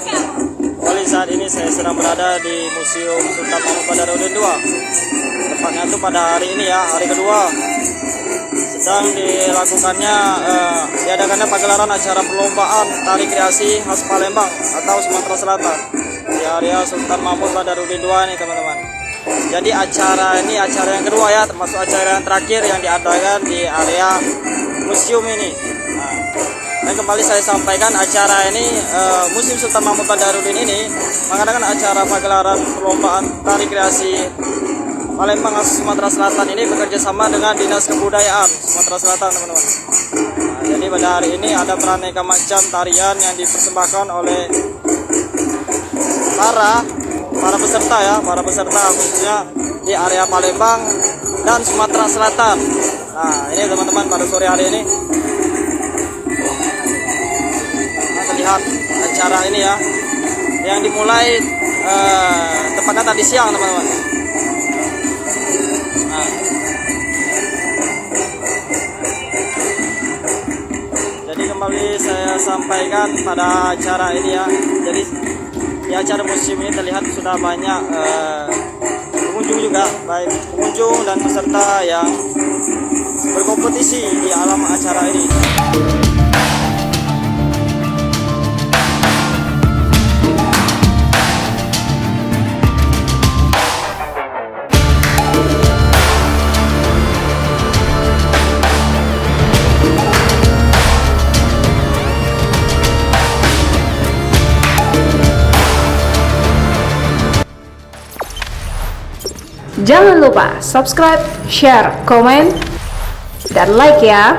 Kembali saat ini saya sedang berada di Museum Sultan Mahmud Badarudin II. Tepatnya itu pada hari ini ya, hari kedua. Sedang dilakukannya diadakannya pagelaran acara perlombaan tari kreasi khas Palembang atau Sumatera Selatan di area Sultan Mahmud Badarudin II ini teman-teman. Jadi acara ini acara yang kedua ya, termasuk acara yang terakhir yang diadakan di area museum ini. Dan kembali saya sampaikan acara ini Museum Sultan Mahmud Badarudin ini mengadakan acara pagelaran perlombaan tari kreasi Palembang khas Sumatera Selatan ini bekerja sama dengan Dinas Kebudayaan Sumatera Selatan teman-teman. Jadi pada hari ini ada beraneka macam tarian yang dipersembahkan oleh para peserta ya, para peserta khususnya di area Palembang dan Sumatera Selatan. Nah ini teman-teman pada sore hari ini lihat acara ini ya, yang dimulai tepatnya tadi siang teman-teman. Nah, jadi kembali saya sampaikan pada acara ini ya. Jadi di acara museum ini terlihat sudah banyak pengunjung juga, baik pengunjung dan peserta yang berkompetisi di alam acara ini. Jangan lupa subscribe, share, komen, dan like ya.